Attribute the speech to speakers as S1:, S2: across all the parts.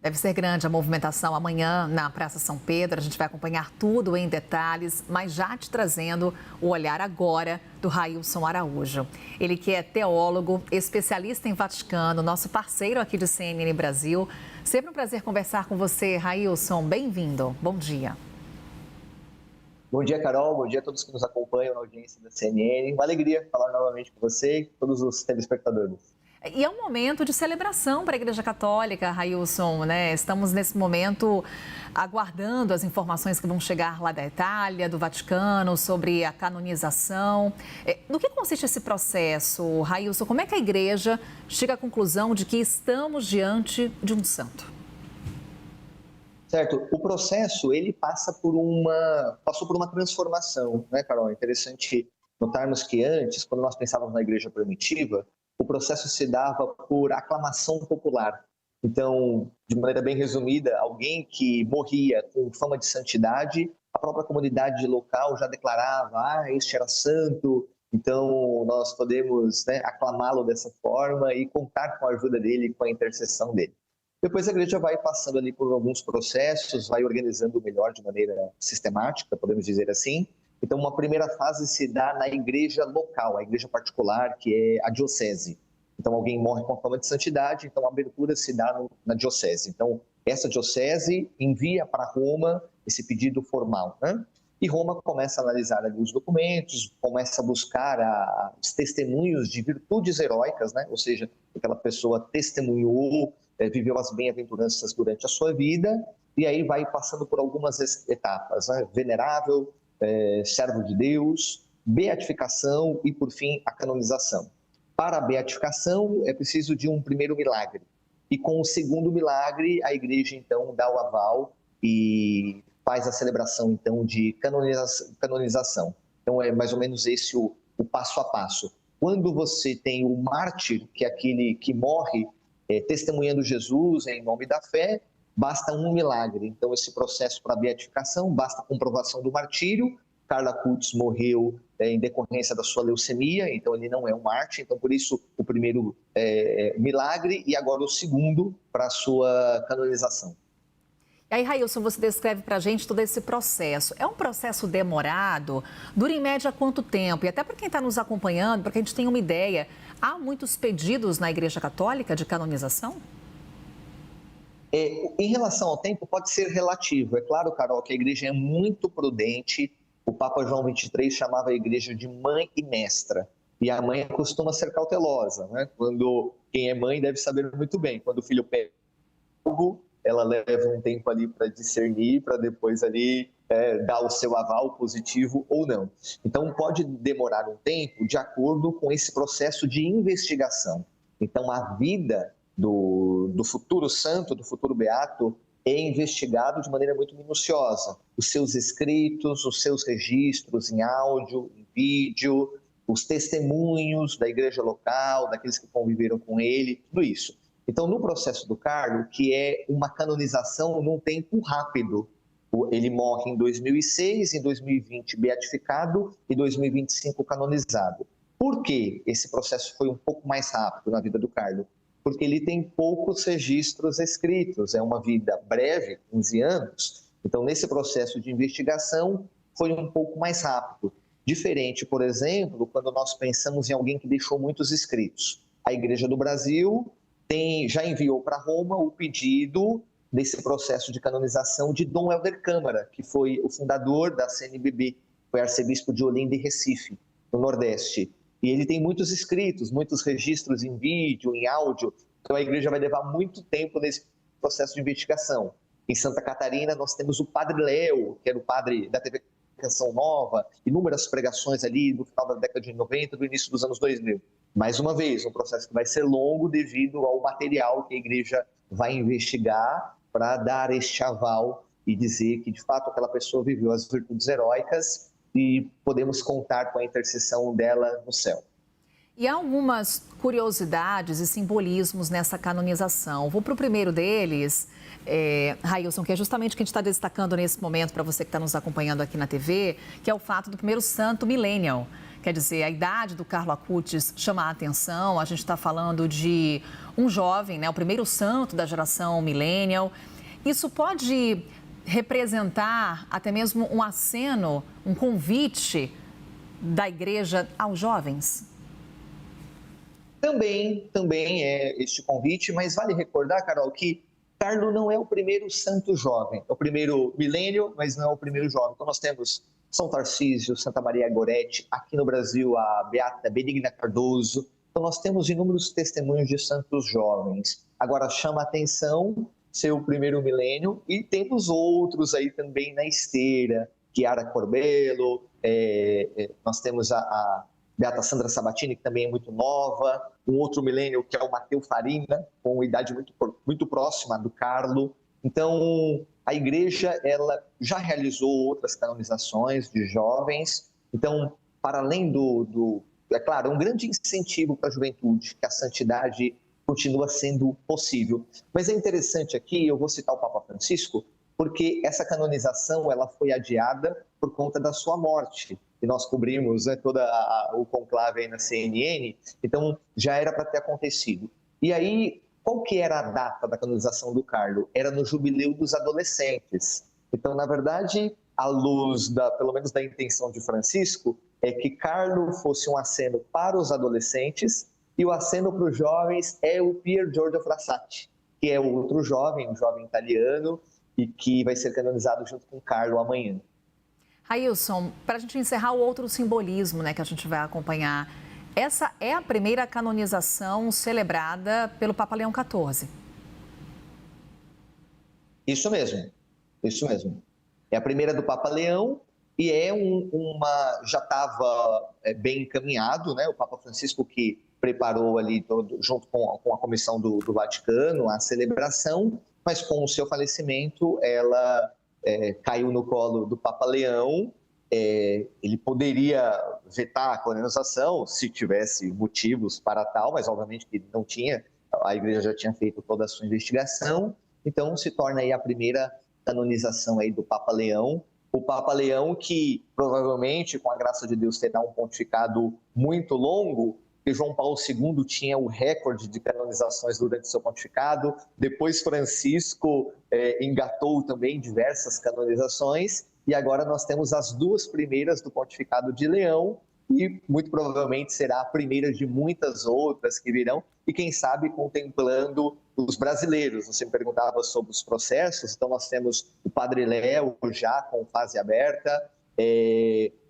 S1: Deve ser grande a movimentação amanhã na Praça São Pedro. A gente vai acompanhar tudo em detalhes, mas já te trazendo o olhar agora do Railson Araújo. Ele que é teólogo, especialista em Vaticano, nosso parceiro aqui de CNN Brasil. Sempre um prazer conversar com você, Railson. Bem-vindo. Bom dia.
S2: Bom dia, Carol. Bom dia a todos que nos acompanham na audiência da CNN. Uma alegria falar novamente com você e com todos os telespectadores.
S1: E é um momento de celebração para a Igreja Católica, Railson, né? Estamos nesse momento aguardando as informações que vão chegar lá da Itália, do Vaticano, sobre a canonização. No que consiste esse processo, Railson? Como é que a Igreja chega à conclusão de que estamos diante de um santo?
S2: Certo. O processo, ele passou por uma transformação, né, Carol? É interessante notarmos que antes, quando nós pensávamos na Igreja primitiva, o processo se dava por aclamação popular. Então, de maneira bem resumida, alguém que morria com fama de santidade, a própria comunidade local já declarava, este era santo, então nós podemos, né, aclamá-lo dessa forma e contar com a ajuda dele, com a intercessão dele. Depois a igreja vai passando ali por alguns processos, vai organizando melhor de maneira sistemática, podemos dizer assim. Então, uma primeira fase se dá na igreja local, a igreja particular, que é a diocese. Então, alguém morre com a fama de santidade, então a abertura se dá na diocese. Então, essa diocese envia para Roma esse pedido formal, né? E Roma começa a analisar ali os documentos, começa a buscar os testemunhos de virtudes heróicas, né? Ou seja, aquela pessoa testemunhou, viveu as bem-aventuranças durante a sua vida, e aí vai passando por algumas etapas, né? Venerável, servo de Deus, beatificação e, por fim, a canonização. Para a beatificação, é preciso de um primeiro milagre. E com o segundo milagre, a igreja, então, dá o aval e faz a celebração, então, de canonização. Então, é mais ou menos esse o passo a passo. Quando você tem o mártir, que é aquele que morre testemunhando Jesus em nome da fé, basta um milagre. Então, esse processo para a beatificação, basta a comprovação do martírio. Carla Cutts morreu em decorrência da sua leucemia, então ele não é um mártir. Então, por isso, o primeiro milagre e agora o segundo para a sua canonização.
S1: E aí, Railson, você descreve para a gente todo esse processo. É um processo demorado? Dura em média quanto tempo? E até para quem está nos acompanhando, para que a gente tenha uma ideia, há muitos pedidos na Igreja Católica de canonização?
S2: Em relação ao tempo, pode ser relativo. É claro, Carol, que a igreja é muito prudente. O Papa João XXIII chamava a igreja de mãe e mestra. E a mãe costuma ser cautelosa, né? Quando quem é mãe deve saber muito bem. Quando o filho pede algo, ela leva um tempo ali para discernir, para depois ali dar o seu aval positivo ou não. Então, pode demorar um tempo de acordo com esse processo de investigação. Então, a vida do futuro santo, do futuro beato, é investigado de maneira muito minuciosa. Os seus escritos, os seus registros em áudio, em vídeo, os testemunhos da igreja local, daqueles que conviveram com ele, tudo isso. Então, no processo do Carlo, que é uma canonização num tempo rápido, ele morre em 2006, em 2020 beatificado e 2025 canonizado. Por que esse processo foi um pouco mais rápido na vida do Carlo? Porque ele tem poucos registros escritos, é uma vida breve, 15 anos, então nesse processo de investigação foi um pouco mais rápido. Diferente, por exemplo, quando nós pensamos em alguém que deixou muitos escritos. A Igreja do Brasil já enviou para Roma o pedido desse processo de canonização de Dom Helder Câmara, que foi o fundador da CNBB, foi arcebispo de Olinda e Recife, no Nordeste. E ele tem muitos escritos, muitos registros em vídeo, em áudio. Então a igreja vai levar muito tempo nesse processo de investigação. Em Santa Catarina nós temos o Padre Léo, que era o padre da TV Canção Nova, inúmeras pregações ali no final da década de 90, do início dos anos 2000. Mais uma vez, um processo que vai ser longo devido ao material que a igreja vai investigar para dar este aval e dizer que de fato aquela pessoa viveu as virtudes heróicas e podemos contar com a intercessão dela no céu.
S1: E há algumas curiosidades e simbolismos nessa canonização. Vou para o primeiro deles, Railson, que é justamente o que a gente está destacando nesse momento para você que está nos acompanhando aqui na TV, que é o fato do primeiro santo millennial, Quer dizer, a idade do Carlo Acutis chama a atenção. A gente está falando de um jovem, né, o primeiro santo da geração millennial. Isso pode representar até mesmo um aceno, um convite da igreja aos jovens?
S2: Também é este convite, mas vale recordar, Carol, que Carlo não é o primeiro santo jovem, é o primeiro milênio, mas não é o primeiro jovem. Então nós temos São Tarcísio, Santa Maria Goretti, aqui no Brasil a Beata Benigna Cardoso. Então nós temos inúmeros testemunhos de santos jovens. Agora chama a atenção ser o primeiro milênio e temos outros aí também na esteira, Chiara Corbello, nós temos a Beata Sandra Sabatini, que também é muito nova, um outro milênio que é o Matteo Farina, com idade muito próxima do Carlo. Então, a igreja ela já realizou outras canonizações de jovens. Então, para além é claro, um grande incentivo para a juventude, que a santidade continua sendo possível. Mas é interessante aqui, eu vou citar o Papa Francisco, porque essa canonização ela foi adiada por conta da sua morte. E nós cobrimos, né, todo o conclave aí na CNN, então já era para ter acontecido. E aí, qual que era a data da canonização do Carlo? Era no Jubileu dos Adolescentes. Então, na verdade, à luz, pelo menos da intenção de Francisco, é que Carlo fosse um aceno para os adolescentes e o aceno para os jovens é o Pier Giorgio Frassati, que é outro jovem, um jovem italiano, e que vai ser canonizado junto com Carlo amanhã.
S1: Railson, para a gente encerrar o outro simbolismo, né, que a gente vai acompanhar, essa é a primeira canonização celebrada pelo Papa Leão XIV.
S2: Isso mesmo. É a primeira do Papa Leão e já estava bem encaminhado, né? O Papa Francisco que preparou ali, junto com a comissão do Vaticano, a celebração, mas com o seu falecimento, ela caiu no colo do Papa Leão. Ele poderia vetar a canonização se tivesse motivos para tal, mas obviamente que não tinha, a igreja já tinha feito toda a sua investigação, então se torna aí a primeira canonização aí do Papa Leão. O Papa Leão que provavelmente, com a graça de Deus, terá um pontificado muito longo, porque João Paulo II tinha o recorde de canonizações durante seu pontificado, depois Francisco engatou também diversas canonizações, e agora nós temos as duas primeiras do pontificado de Leão, e muito provavelmente será a primeira de muitas outras que virão, e quem sabe contemplando os brasileiros. Você me perguntava sobre os processos, então nós temos o Padre Léo já com fase aberta,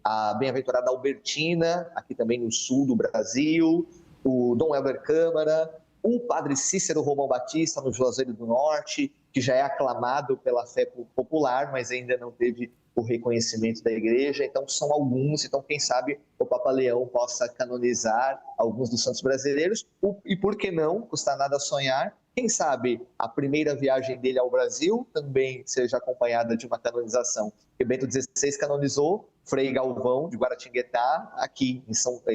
S2: a bem-aventurada Albertina, aqui também no sul do Brasil, o Dom Helder Câmara, o Padre Cícero Romão Batista no Juazeiro do Norte, que já é aclamado pela fé popular, mas ainda não teve o reconhecimento da igreja. Então são alguns, então quem sabe o Papa Leão possa canonizar alguns dos santos brasileiros, e por que não, custa nada sonhar, quem sabe a primeira viagem dele ao Brasil também seja acompanhada de uma canonização. Porque Bento XVI canonizou Frei Galvão de Guaratinguetá aqui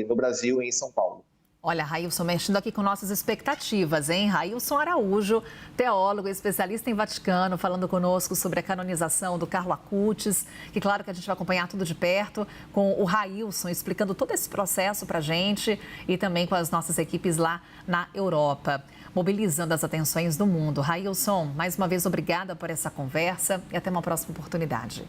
S2: no Brasil e em São Paulo.
S1: Olha, Railson, mexendo aqui com nossas expectativas, hein? Railson Araújo, teólogo, especialista em Vaticano, falando conosco sobre a canonização do Carlo Acutis, que claro que a gente vai acompanhar tudo de perto, com o Railson explicando todo esse processo para a gente e também com as nossas equipes lá na Europa, mobilizando as atenções do mundo. Railson, mais uma vez, obrigada por essa conversa e até uma próxima oportunidade.